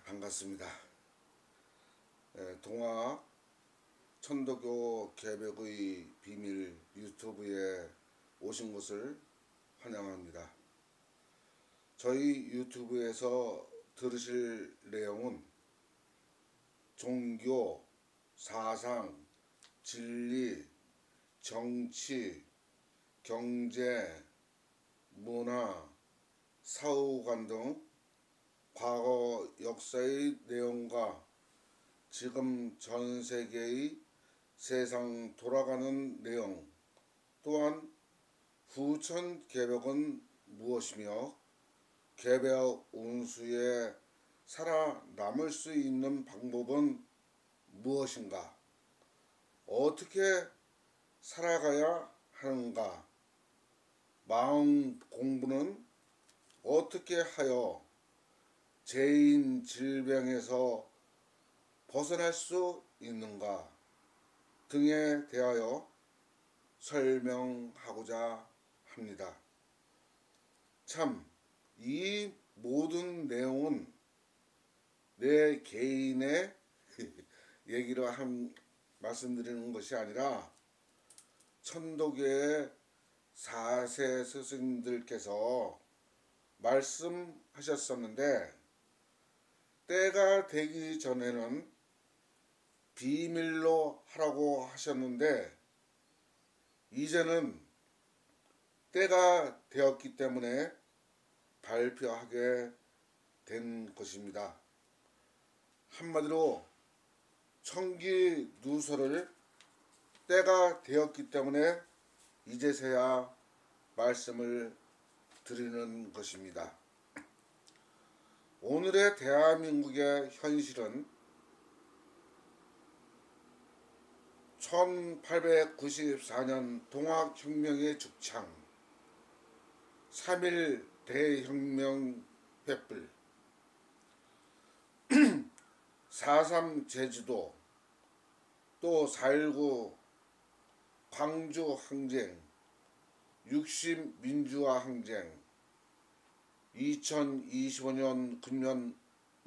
반갑습니다. 동학 천도교 개벽의 비밀 유튜브에 오신 것을 환영합니다. 저희 유튜브에서 들으실 내용은 종교, 사상, 진리, 정치, 경제, 문화, 사후관 등 과거 역사의 내용과 지금 전 세계의 세상 돌아가는 내용, 또한 후천 개벽은 무엇이며 개벽 운수에 살아남을 수 있는 방법은 무엇인가, 어떻게 살아가야 하는가, 마음 공부는 어떻게 하여 죄인 질병에서 벗어날 수 있는가 등에 대하여 설명하고자 합니다. 참, 이 모든 내용은 내 개인의 얘기로 말씀드리는 것이 아니라 천도교의 4세 스승님들께서 말씀하셨었는데, 때가 되기 전에는 비밀로 하라고 하셨는데 이제는 때가 되었기 때문에 발표하게 된 것입니다. 한마디로 청기 누설을 때가 되었기 때문에 이제서야 말씀을 드리는 것입니다. 오늘의 대한민국의 현실은 1894년 동학혁명의 죽창, 3.1 대혁명 횃불, 4.3 제주도, 또 4.19 광주 항쟁, 60 민주화 항쟁, 2025년 금년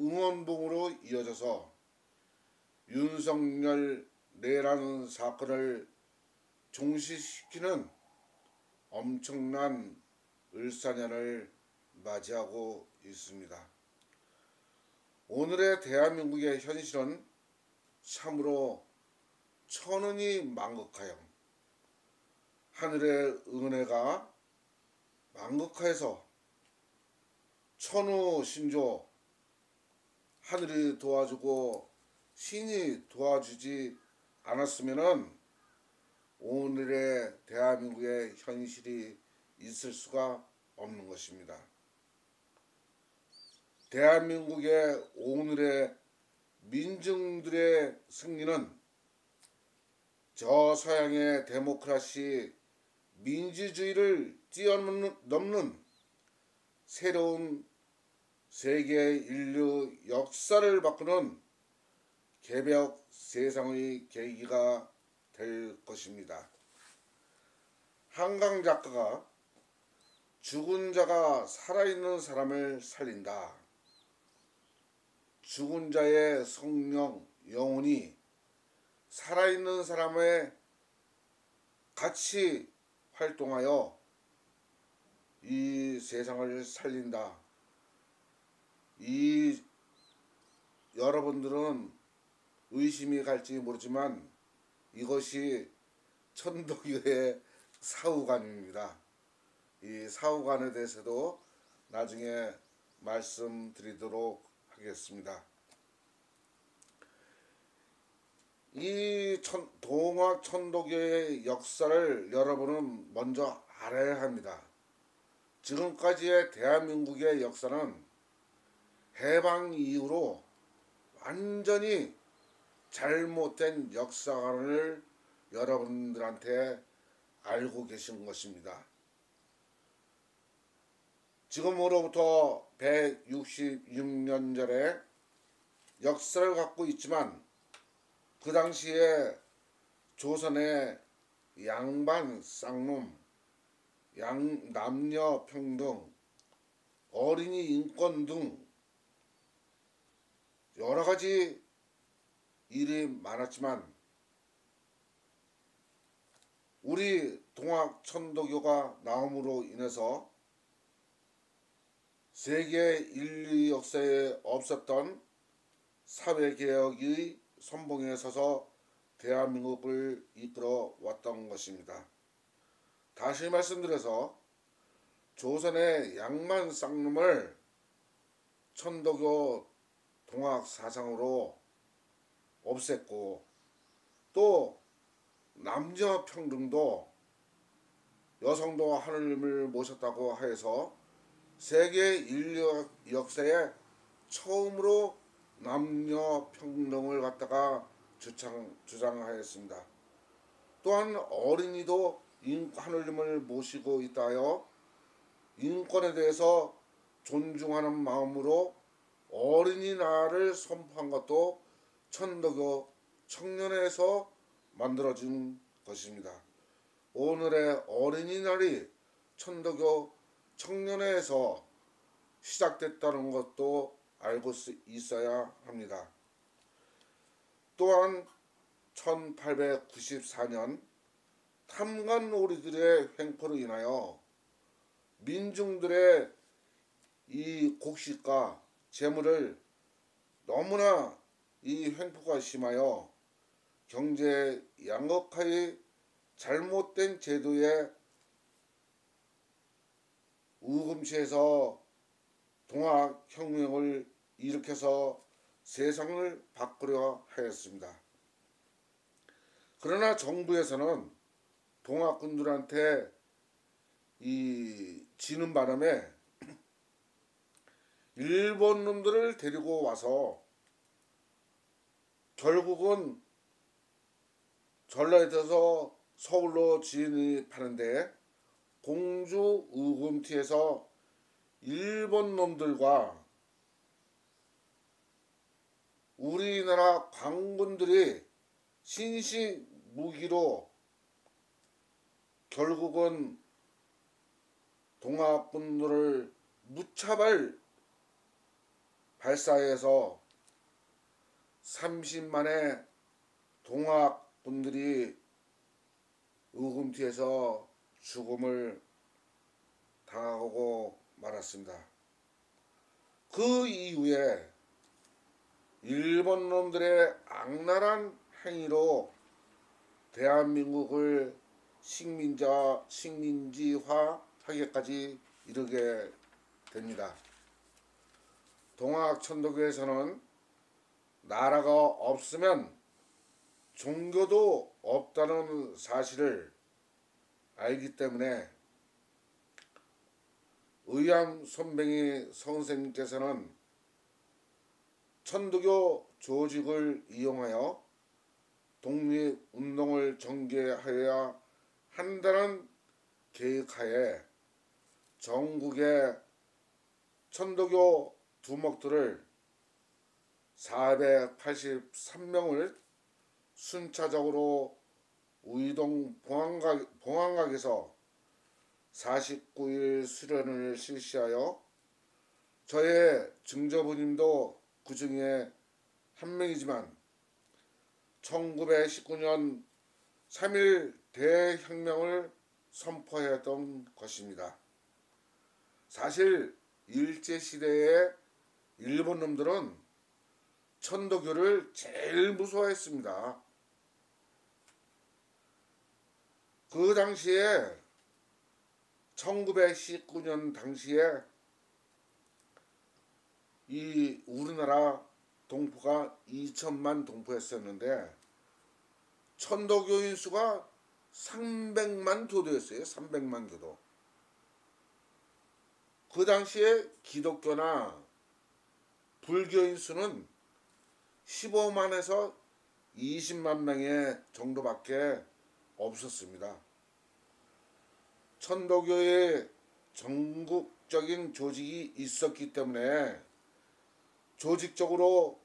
응원봉으로 이어져서 윤석열 내라는 사건을 종식시키는 엄청난 을사년을 맞이하고 있습니다. 오늘의 대한민국의 현실은 참으로 천운이 망극하여 하늘의 은혜가 망극하여서 천우 신조, 하늘이 도와주고 신이 도와주지 않았으면은 오늘의 대한민국의 현실이 있을 수가 없는 것입니다. 대한민국의 오늘의 민중들의 승리는 저서양의 데모크라시 민주주의를 뛰어넘는 새로운 세계 인류 역사를 바꾸는 개벽 세상의 계기가 될 것입니다. 한강 작가가 죽은 자가 살아있는 사람을 살린다. 죽은 자의 성령, 영혼이 살아있는 사람의 같이 활동하여 이 세상을 살린다. 이 여러분들은 의심이 갈지 모르지만 이것이 천도교의 사후관입니다. 이 사후관에 대해서도 나중에 말씀드리도록 하겠습니다. 이 동학 천도교의 역사를 여러분은 먼저 알아야 합니다. 지금까지의 대한민국의 역사는 해방 이후로 완전히 잘못된 역사관을 여러분들한테 알고 계신 것입니다. 지금으로부터 166년 전에 역사를 갖고 있지만 그 당시에 조선의 양반 쌍놈, 남녀 평등, 어린이 인권 등 여러 가지 일이 많았지만 우리 동학천도교가 나옴으로 인해서 세계 인류 역사에 없었던 사회개혁의 선봉에 서서 대한민국을 이끌어 왔던 것입니다. 다시 말씀드려서 조선의 양만 쌍놈을 천도교 동학 사상으로 없앴고 또 남녀 평등도 여성도 하느님을 모셨다고 해서 세계 인류 역사에 처음으로 남녀 평등을 갖다가 주장하였습니다. 또한 어린이도 하느님을 모시고 있다 하여 인권에 대해서 존중하는 마음으로 어린이날을 선포한 것도 천도교 청년회에서 만들어진 것입니다. 오늘의 어린이날이 천도교 청년회에서 시작됐다는 것도 알고 있어야 합니다. 또한 1894년 탐관오리들의 횡포로 인하여 민중들의 이 곡식과 재물을 너무나 이 횡포가 심하여 경제 양극화의 잘못된 제도에 우금치에서 동학혁명을 일으켜서 세상을 바꾸려 하였습니다. 그러나 정부에서는 동학군들한테 지는 바람에 일본 놈들을 데리고 와서 결국은 전라에서 서울로 진입하는데 공주 우금티에서 일본 놈들과 우리나라 관군들이 신식 무기로 결국은 동학군들을 무차별 발사해서 30만의 동학군들이 우금티에서 죽음을 당하고 말았습니다. 그 이후에 일본 놈들의 악랄한 행위로 대한민국을 식민지화하기까지 이르게 됩니다. 동학천도교에서는 나라가 없으면 종교도 없다는 사실을 알기 때문에 의암손뱅이 선생님께서는 천도교 조직을 이용하여 독립운동을 전개하여야 한다는 계획하에 전국의 천도교 두목들을 483명을 순차적으로 우이동 봉황각에서 49일 수련을 실시하여 저의 증조부님도 그 중에 한 명이지만 1919년 3.1 대혁명을 선포했던 것입니다. 사실 일제시대의 일본 놈들은 천도교를 제일 무서워했습니다. 그 당시에 1919년 당시에 이 우리나라 동포가 2천만 동포였었는데 천도교인 수가 300만 교도였어요. 300만 교도. 그 당시에 기독교나 불교인 수는 15만에서 20만 명의 정도밖에 없었습니다. 천도교의 전국적인 조직이 있었기 때문에 조직적으로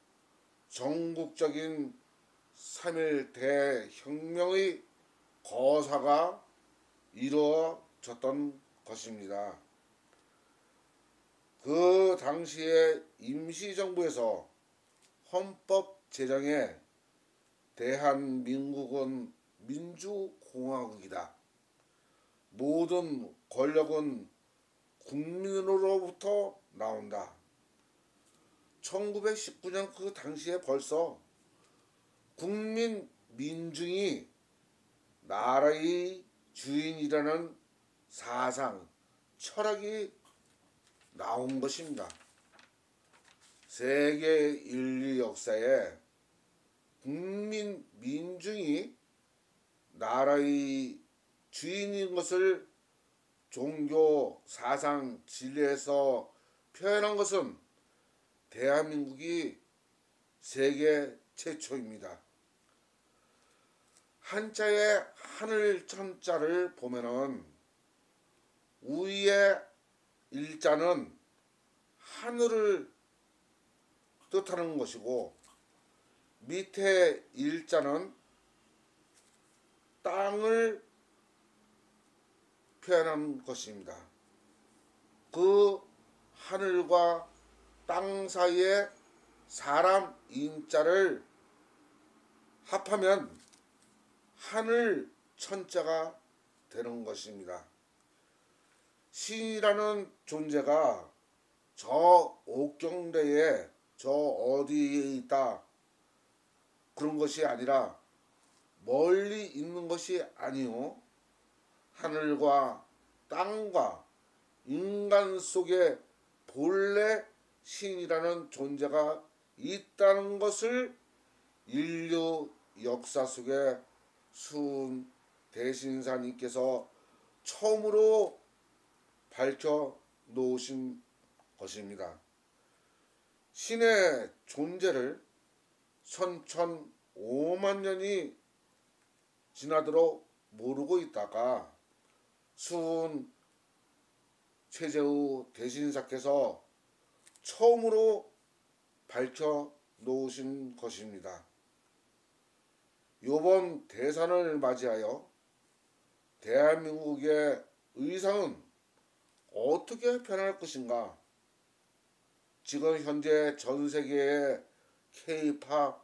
전국적인 3.1 대혁명의 거사가 이루어졌던 것입니다. 그 당시에 임시정부에서 헌법 제정에 대한민국은 민주공화국이다. 모든 권력은 국민으로부터 나온다. 1919년 그 당시에 벌써 국민 민중이 나라의 주인이라는 사상, 철학이 나온 것입니다. 세계 인류 역사에 국민 민중이 나라의 주인인 것을 종교, 사상, 진리에서 표현한 것은 대한민국이 세계 최초입니다. 한자의 하늘 천자를 보면은 위의 일자는 하늘을 뜻하는 것이고 밑에 일자는 땅을 표현한 것입니다. 그 하늘과 땅 사이에 사람 인자를 합하면 하늘 천자가 되는 것입니다. 신이라는 존재가 저 옥경대에 저 어디에 있다 그런 것이 아니라 멀리 있는 것이 아니요 하늘과 땅과 인간 속에 본래 신이라는 존재가 있다는 것을 인류 역사 속에 순 대신사님께서 처음으로 밝혀 놓으신 것입니다. 신의 존재를 선천 5만 년이 지나도록 모르고 있다가 순 최재우 대신사께서 처음으로 밝혀 놓으신 것입니다. 이번 대선을 맞이하여 대한민국의 의상은 어떻게 변할 것인가? 지금 현재 전 세계의 K-팝,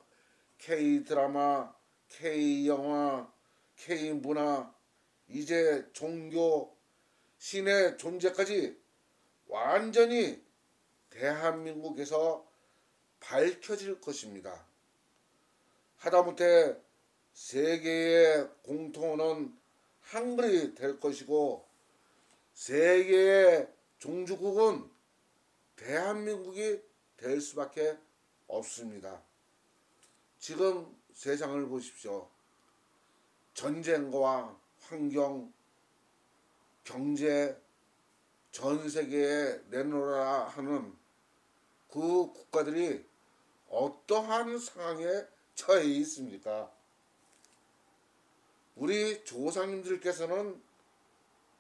K-드라마, K-영화, K-문화, 이제 종교, 신의 존재까지 완전히 대한민국에서 밝혀질 것입니다. 하다못해 세계의 공통어는 한글이 될 것이고 세계의 종주국은 대한민국이 될 수밖에 없습니다. 지금 세상을 보십시오. 전쟁과 환경, 경제, 전 세계에 내놓으라 하는 그 국가들이 어떠한 상황에 처해 있습니까? 우리 조상님들께서는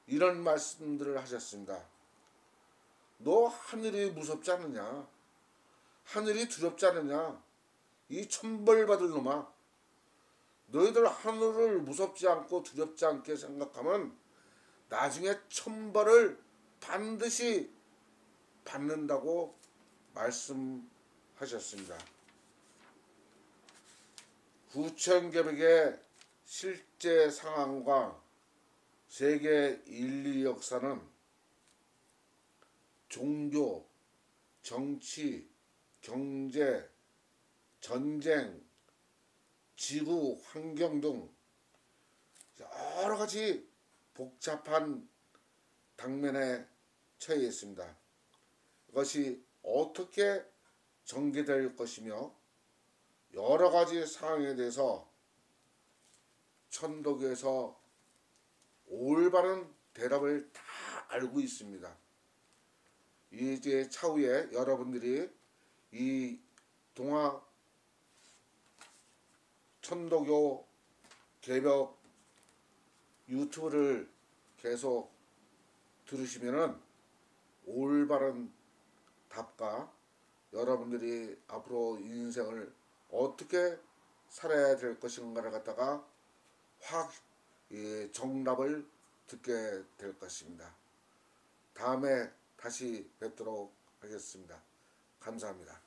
이런 말씀들을 하셨습니다. 너 하늘이 무섭지 않느냐? 하늘이 두렵지 않느냐? 이 천벌받을 놈아. 너희들 하늘을 무섭지 않고 두렵지 않게 생각하면 나중에 천벌을 반드시 받는다고 말씀하셨습니다. 후천개벽의 실제 상황과 세계 인류 역사는 종교, 정치, 경제, 전쟁, 지구, 환경 등 여러 가지 복잡한 당면에 처해 있습니다. 이것이 어떻게 전개될 것이며 여러 가지 사항에 대해서 천도교에서 올바른 대답을 다 알고 있습니다. 이제 차후에 여러분들이 이 동학 천도교 개벽 유튜브를 계속 들으시면은 올바른 답과 여러분들이 앞으로 인생을 어떻게 살아야 될 것인가를 갖다가 확 정답을 듣게 될 것입니다. 다음에 다시 뵙도록 하겠습니다. 감사합니다.